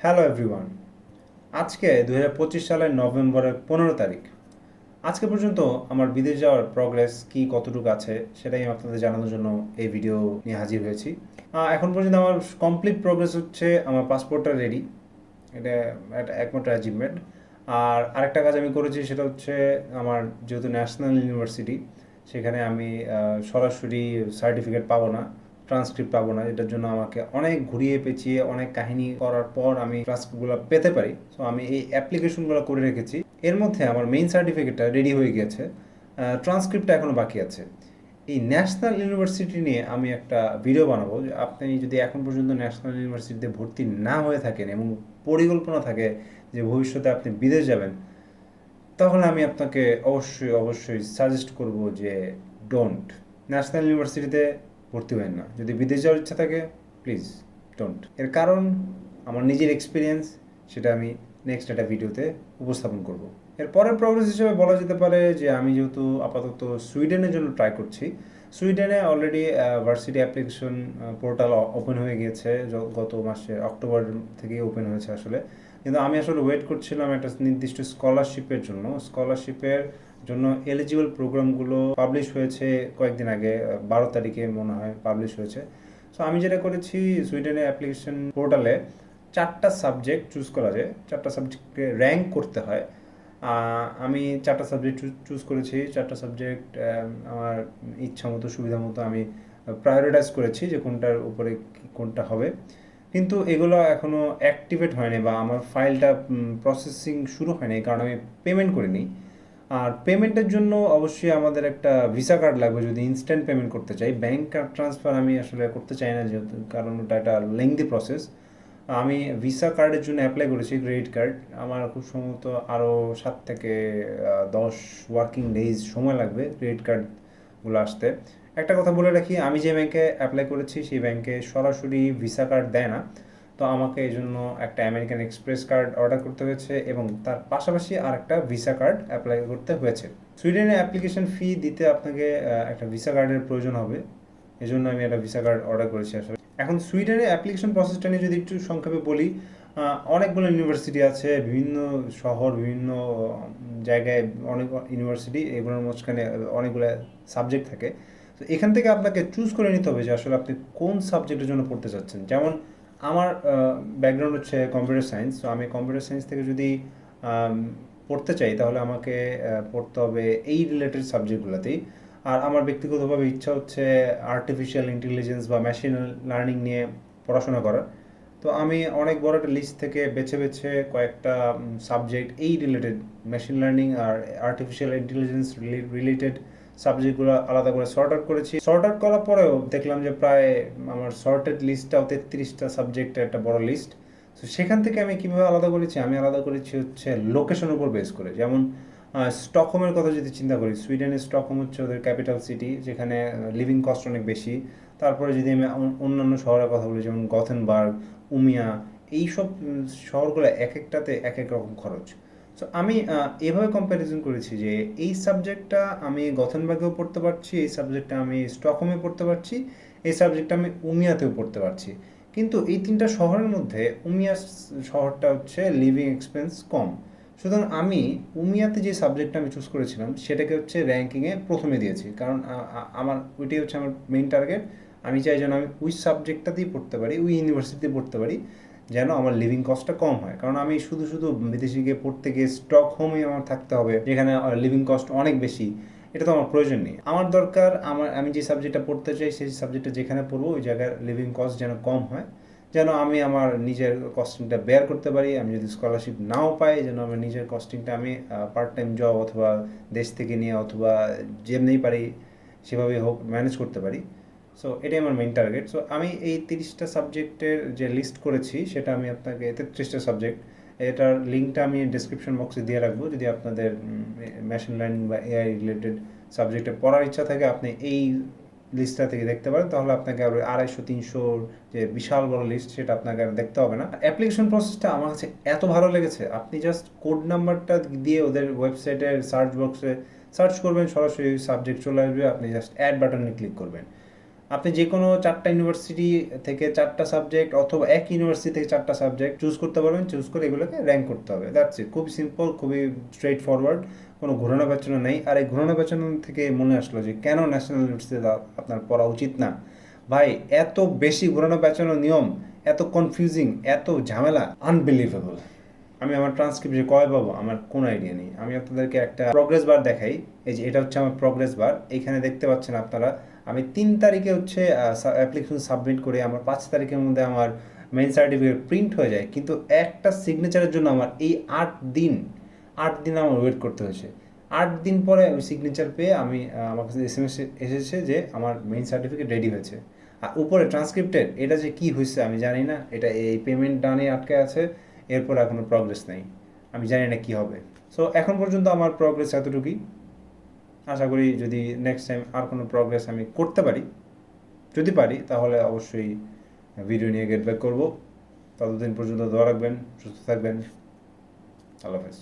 Hello everyone. আজকে 2025 সালের নভেম্বরের 15 তারিখ। আজকে পর্যন্ত আমার বিদেশ যাওয়ার প্রগ্রেস কি কতটুকু আছে সেটাই আমি আপনাদের জানানোর জন্য এই ভিডিও নিয়ে হাজির হয়েছি। এখন পর্যন্ত আমার কমপ্লিট প্রগ্রেস হচ্ছে আমার পাসপোর্টটা রেডি। এটা একটা একমাত্র অ্যাচিভমেন্ট। আর আরেকটা কাজ আমি করেছি, সেটা হচ্ছে আমার যেহেতু ন্যাশনাল ইউনিভার্সিটি, সেখানে আমি সরাসরি সার্টিফিকেট পাবো না, ট্রান্সক্রিপ্ট পাবো না। এটার জন্য আমাকে অনেক ঘুরিয়ে পেঁচিয়ে অনেক কাহিনী করার পর আমি ট্রান্সক্রিপ্টগুলো পেতে পারি। সো আমি এই অ্যাপ্লিকেশনগুলো করে রেখেছি। এর মধ্যে আমার মেইন সার্টিফিকেটটা রেডি হয়ে গিয়েছে, ট্রান্সক্রিপ্টটা এখনও বাকি আছে। এই ন্যাশনাল ইউনিভার্সিটি নিয়ে আমি একটা ভিডিও বানাবো, যে আপনি যদি এখন পর্যন্ত ন্যাশনাল ইউনিভার্সিটিতে ভর্তি না হয়ে থাকেন এবং পরিকল্পনা থাকে যে ভবিষ্যতে আপনি বিদেশ যাবেন, তাহলে আমি আপনাকে অবশ্যই অবশ্যই সাজেস্ট করব যে ডোন্ট, ন্যাশনাল ইউনিভার্সিটিতে ভর্তি হবেন না। যদি বিদেশ যাওয়ার ইচ্ছা থাকে, প্লিজ ডোন্ট। এর কারণ আমার নিজের এক্সপিরিয়েন্স, সেটা আমি নেক্সট একটা ভিডিওতে উপস্থাপন করব। এর পরের প্রগ্রেস হিসেবে বলা যেতে পারে যে আমি যেহেতু আপাতত সুইডেনের জন্য ট্রাই করছি, সুইডেনে already varsity application portal open হয়ে গিয়েছে, গত মাসে অক্টোবর থেকে ওপেন হয়েছে আসলে। কিন্তু আমি আসলে ওয়েট করছিলাম একটা নির্দিষ্ট স্কলারশিপের জন্য। স্কলারশিপের জন্য এলিজিবল প্রোগ্রামগুলো পাবলিশ হয়েছে কয়েকদিন আগে, 12 তারিখে মনে হয় পাবলিশ হয়েছে। সো আমি যেটা করেছি, সুইডেনের অ্যাপ্লিকেশন পোর্টালে 4টা সাবজেক্ট চুজ করা যায়, 4টা সাবজেক্টকে র্যাঙ্ক করতে হয়। আমি 4টা সাবজেক্ট চুজ করেছি। 4টা সাবজেক্ট আমার ইচ্ছা মতো সুবিধা মতো আমি প্রায়োরিটাইজ করেছি যে কোনটার উপরে কোনটা হবে। কিন্তু এগুলো এখনও অ্যাক্টিভেট হয়নি বা আমার ফাইলটা প্রসেসিং শুরু হয়নি, কারণ আমি পেমেন্ট করিনি। আর পেমেন্টের জন্য অবশ্যই আমাদের একটা ভিসা কার্ড লাগবে যদি ইনস্ট্যান্ট পেমেন্ট করতে চাই। ব্যাঙ্ক কার্ড ট্রান্সফার আমি আসলে করতে চাই না, যেহেতু কারণ ওটা একটা লেংদি প্রসেস। আমি ভিসা কার্ডের জন্য অ্যাপ্লাই করেছি, ক্রেডিট কার্ড। আমার খুব সম্ভবত আরও 7 থেকে 10 ওয়ার্কিং ডেজ সময় লাগবে ক্রেডিট কার্ডগুলো আসতে। একটা কথা বলে রাখি, আমি যে ব্যাংকে অ্যাপ্লাই করেছি সেই ব্যাংকে সরাসরি ভিসা কার্ড দেয় না। তো আমাকে এই জন্য একটা আমেরিকান এক্সপ্রেস কার্ড অর্ডার করতে হয়েছে এবং তার পাশাপাশি আর একটা ভিসা কার্ড অ্যাপ্লাই করতে হয়েছে। সুইডেনে অ্যাপ্লিকেশন ফি দিতে আপনাকে একটা ভিসা কার্ডের প্রয়োজন হবে, এজন্য আমি একটা ভিসা কার্ড অর্ডার করেছি আসলে। এখন সুইডেনের অ্যাপ্লিকেশন প্রসেসটা নিয়ে যদি একটু সংক্ষেপে বলি, অনেকগুলো ইউনিভার্সিটি আছে, বিভিন্ন শহর, বিভিন্ন জায়গায় অনেক ইউনিভার্সিটি, এগুলোর মাঝখানে অনেকগুলো সাবজেক্ট থাকে। তো এখান থেকে আপনাকে চুজ করে নিতে হবে যে আসলে আপনি কোন সাবজেক্টের জন্য পড়তে চাচ্ছেন। যেমন আমার ব্যাকগ্রাউন্ড হচ্ছে কম্পিউটার সায়েন্স, তো আমি কম্পিউটার সায়েন্স থেকে যদি পড়তে চাই তাহলে আমাকে পড়তে হবে এই রিলেটেড সাবজেক্টগুলোতেই। আর আমার ব্যক্তিগতভাবে ইচ্ছা হচ্ছে আর্টিফিশিয়াল ইন্টেলিজেন্স বা মেশিন লার্নিং নিয়ে পড়াশোনা করার। তো আমি অনেক বড় একটা লিস্ট থেকে বেছে বেছে কয়েকটা সাবজেক্ট এই রিলেটেড, মেশিন লার্নিং আর আর্টিফিশিয়াল ইন্টেলিজেন্স রিলেটেড সাবজেক্টগুলো আলাদা করে সর্ট আউট করেছি। সর্ট আউট করার পরেও দেখলাম যে প্রায় আমার সর্টেড লিস্টটাও 33টা সাবজেক্টের একটা বড় লিস্ট। তো সেখান থেকে আমি কীভাবে আলাদা করেছি, আমি আলাদা করেছি হচ্ছে লোকেশনের উপর বেস করে। যেমন স্টকহোমের কথা যদি চিন্তা করি, সুইডেনের স্টকহোম হচ্ছে ওদের ক্যাপিটাল সিটি, যেখানে লিভিং কস্ট অনেক বেশি। তারপরে যদি আমি অন্যান্য শহরের কথা বলি, যেমন গথেনবার্গ, উমিয়া, এইসব শহরগুলো এক একটাতে এক এক রকম খরচ। সো আমি এভাবে কম্প্যারিজন করেছি যে এই সাবজেক্টটা আমি গথেনবার্গেও পড়তে পারছি, এই সাবজেক্টটা আমি স্টকহোমে পড়তে পারছি, এই সাবজেক্টটা আমি উমিয়াতেও পড়তে পারছি। কিন্তু এই 3টা শহরের মধ্যে উমিয়া শহরটা হচ্ছে লিভিং এক্সপেন্স কম। সুতরাং আমি উমিয়াতে যে সাবজেক্টটা আমি চুজ করেছিলাম সেটাকে হচ্ছে র্যাঙ্কিংয়ে প্রথমে দিয়েছি, কারণ আমার ওইটাই হচ্ছে আমার মেইন টার্গেট। আমি চাই যেন আমি ওই সাবজেক্টটাতেই পড়তে পারি, ওই ইউনিভার্সিটিতে পড়তে পারি, যেন আমার লিভিং কস্টটা কম হয়। কারণ আমি শুধু শুধু বিদেশে গিয়ে পড়তে গিয়ে স্টকহোমে আমার থাকতে হবে, যেখানে লিভিং কস্ট অনেক বেশি, এটা তো আমার প্রয়োজন নেই। আমার দরকার আমি যে সাবজেক্টটা পড়তে চাই সেই সাবজেক্টটা যেখানে পড়বো ওই জায়গার লিভিং কস্ট যেন কম হয়, যেন আমি আমার নিজের কস্টিংটা বেয়ার করতে পারি। আমি যদি স্কলারশিপ নাও পাই, যেন আমার নিজের কস্টিংটা আমি পার্ট টাইম জব অথবা দেশ থেকে নিয়ে অথবা যেমনিই পারি সেভাবে হোক ম্যানেজ করতে পারি। সো এটাই আমার মেইন টার্গেট। সো আমি এই 30টা সাবজেক্টের যে লিস্ট করেছি সেটা আমি আপনাকে, 33টা সাবজেক্ট, এটার লিঙ্কটা আমি ডিসক্রিপশন বক্সে দিয়ে রাখবো। যদি আপনাদের মেশিন লার্নিং বা এআই রিলেটেড সাবজেক্টে পড়ার ইচ্ছা থাকে, আপনি এই লিস্টটা থেকে দেখতে পারেন, তাহলে আপনাকে আর 250-300 যে বিশাল বড় লিস্ট সেটা আপনাকে আর দেখতে হবে না। অ্যাপ্লিকেশন প্রসেসটা আমার কাছে এত ভালো লেগেছে, আপনি জাস্ট কোড নাম্বারটা দিয়ে ওদের ওয়েবসাইটের সার্চ বক্সে সার্চ করবেন, সরাসরি সাবজেক্ট চলে আসবে, আপনি জাস্ট অ্যাড বাটনে ক্লিক করবেন। আপনি যে কোনো 4টা ইউনিভার্সিটি থেকে 4টা সাবজেক্ট অথবা এক ইউনিভার্সিটি থেকে 4টা সাবজেক্ট চুজ করতে পারবেন, চুজ করে এগুলোকে র্যাঙ্ক করতে হবে। দ্যাটস ইট, খুবই সিম্পল, খুবই স্ট্রেট ফরওয়ার্ড, কোনো ঘোরানো পেছানো নেই। আর এই ঘোরানো পেছানো থেকে মনে আসলো যে কেন ন্যাশনাল ইউনিভার্সিটিতে আপনার পড়া উচিত না। ভাই, এত বেশি ঘোরানো পেছানো নিয়ম, এত কনফিউজিং, এত ঝামেলা, আনবিলিভেবল। আমি আমার ট্রান্সক্রিপ্ট যে কয় পাবো আমার কোনো আইডিয়া নেই। আমি আপনাদেরকে একটা প্রগ্রেস বার দেখাই। এই যে এটা হচ্ছে আমার প্রগ্রেস বার, এখানে দেখতে পাচ্ছেন আপনারা। আমি 3 তারিখে হচ্ছে অ্যাপ্লিকেশন সাবমিট করে আমার 5 তারিখের মধ্যে আমার মেইন সার্টিফিকেট প্রিন্ট হয়ে যায়, কিন্তু একটা সিগনেচারের জন্য আমার এই 8 দিন, 8 দিন আমার ওয়েট করতে হয়েছে। 8 দিন পরে আমি সিগনেচার পেয়ে আমি আমার কাছে SMS এসেছে যে আমার মেইন সার্টিফিকেট রেডি হয়েছে। আর উপরে ট্রান্সক্রিপ্টের এটা যে কি হয়েছে আমি জানি না, এটা এই পেমেন্ট ডানে আটকে আছে, এরপর এখনো প্রগ্রেস নেই। আমি জানি না কি হবে। সো এখন পর্যন্ত আমার প্রগ্রেস এতটুকুই। আশা করি যদি নেক্সট টাইম আর কোনো প্রগ্রেস আমি করতে পারি, যদি পারি তাহলে অবশ্যই ভিডিও নিয়ে গেট ব্যাক করবো। ততদিন পর্যন্ত দোয়া রাখবেন, সুস্থ থাকবেন। আল্লাহ হাফেজ।